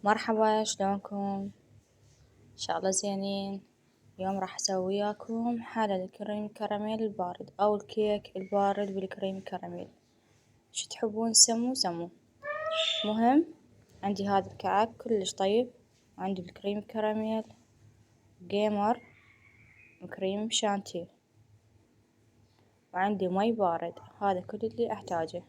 مرحبا، شلونكم؟ إن شاء الله زينين. اليوم راح أسوي وياكم حلا الكريم كراميل البارد أو الكيك البارد بالكريم كراميل. شو تحبون سموا. مهم عندي هذا الكعك كلش طيب، وعندي الكريم كراميل جيمر وكريم شانتيه، وعندي مي بارد. هذا كل اللي أحتاجه.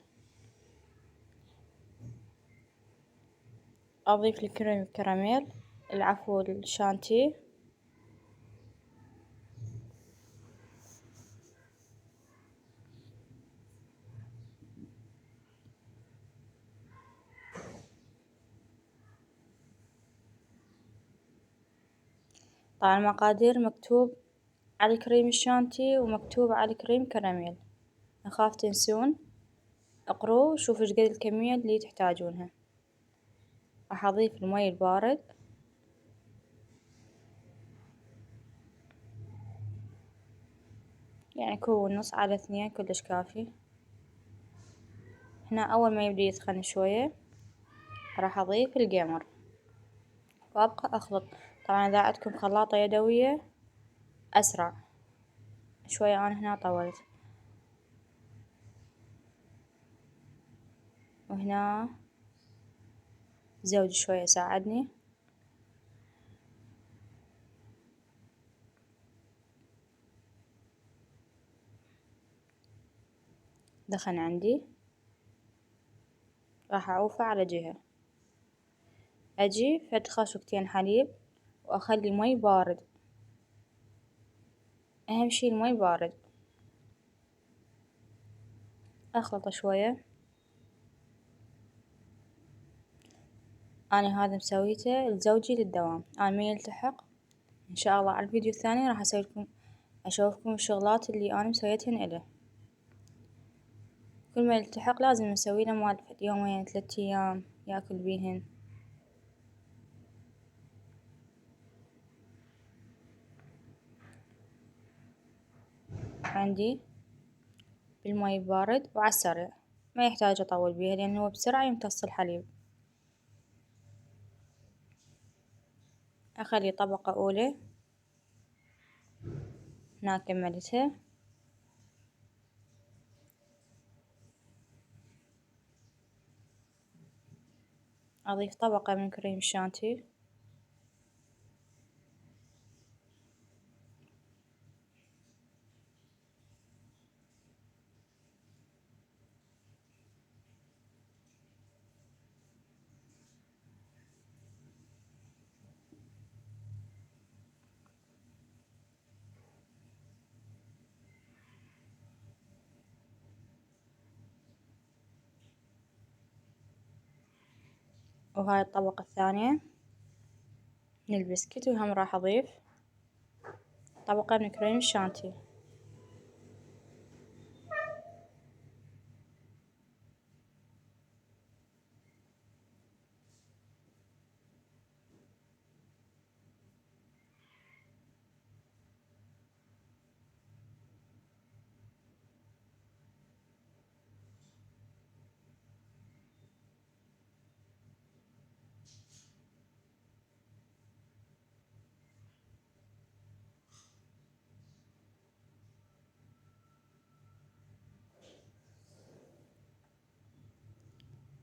أضيف الكريم كراميل العفو الشانتيه، طبعا المقادير مكتوب على الكريم الشانتي ومكتوب على الكريم كراميل، أخاف تنسون. اقروا شوفوا ايش قد الكمية اللي تحتاجونها. راح أضيف المي البارد، يعني كون نص على 2 كلش كافي. هنا أول ما يبدي يسخن شوية راح أضيف الجيمر وأبقى أخلط. طبعا إذا عندكم خلاطة يدوية أسرع شوية، أنا هنا طولت. وهنا زوجي شوية ساعدني. دخن عندي، راح أعوفه على جهة. أجي فد خاشوقتين حليب وأخلي المي بارد، أهم شي المي بارد. أخلطه شوية. أنا هذا مسويته لزوجي للدوام، أنا من يلتحق إن شاء الله على الفيديو الثاني راح أشوفكم الشغلات اللي أنا مسويتهن إله. كل ما يلتحق لازم نسويله مال يومين 3 أيام ياكل بيهن. عندي بالمي البارد وعلى السريع، ما يحتاج أطول بيها لأن هو بسرعة يمتص الحليب. أخلي طبقة أولى، هنا كملتها. أضيف طبقة من كريم الشانتي، وهاي الطبقة الثانية من البسكت، وهم راح أضيف طبقة من كريم الشانتي.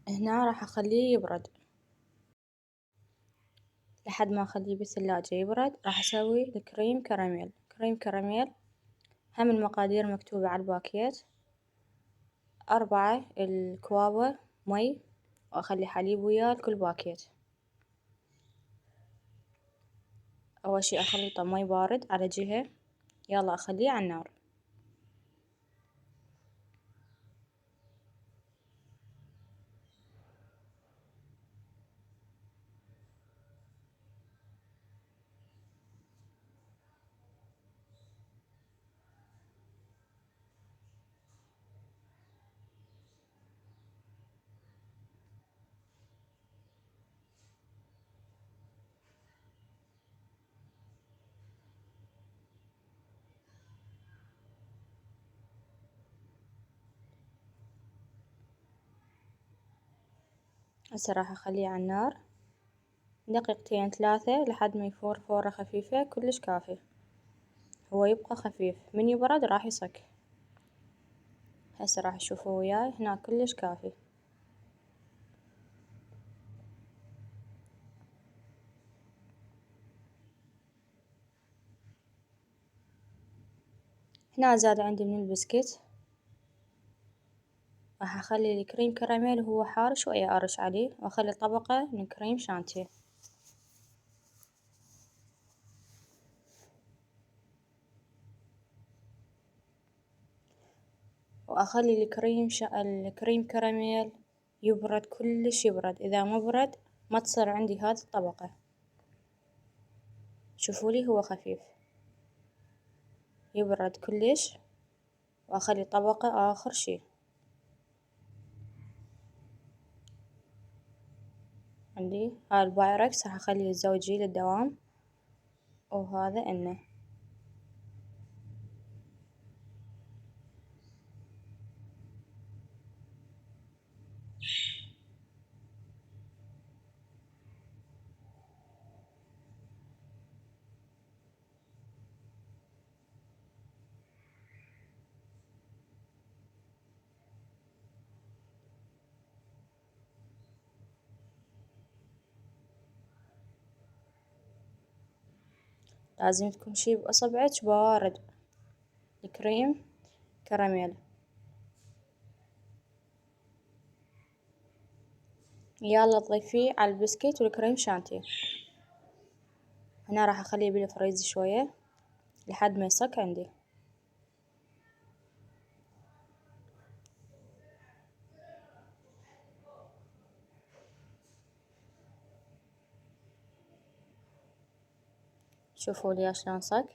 هنا راح أخليه يبرد لحد ما أخليه بالثلاجة يبرد. راح أسوي الكريم كراميل. كريم كراميل هم المقادير مكتوبة على الباكيت. 4 الكوابة مي، وأخلي حليب وياه لكل باكيت. أول شي أخلطه مي بارد على جهة، يلا أخليه على النار. هسه راح أخليه على النار دقيقتين 3 لحد ما يفور فورة خفيفة كلش كافي. هو يبقى خفيف، من يبرد راح يصك. هسه راح تشوفوا وياي هنا كلش كافي. هنا زاد عندي من البسكت، راح اخلي الكريم كراميل وهو حار شوية ارش عليه، واخلي طبقة من كريم شانتيه. واخلي الكريم كراميل يبرد كلش يبرد. اذا ما برد ما تصير عندي هذه الطبقة. شوفوا لي هو خفيف يبرد كلش، واخلي طبقة اخر شي. عندي هاي البايركس راح اخلي الزوجي للدوام، وهذا انه لازم تكون شي بأصبعك بارد. الكريم كراميل يلا تضيفيه على البسكيت والكريم شانتيه. هنا راح اخليه بالفريز شوية لحد ما يصك عندي. شوفوا لي شلون صك،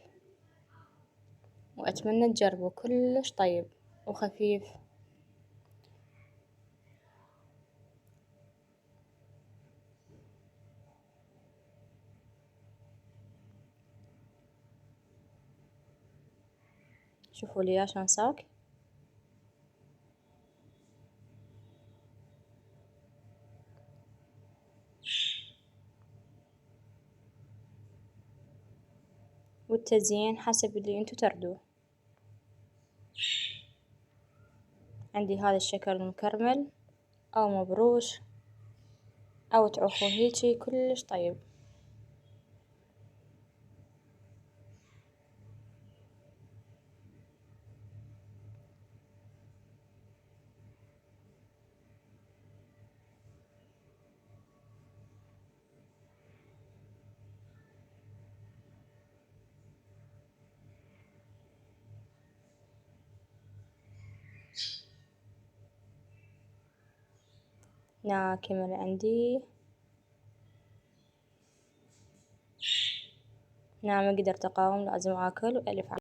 واتمنى تجربوا كلش طيب وخفيف. شوفوا لي شلون صاك. والتزيين حسب اللي انتو تردوه. عندي هذا الشكل المكرمل او مبروش او تعوفوه هيجي كلش طيب. هنا كمل عندي. هنا ما قدرت اقاوم، لازم اكل والف.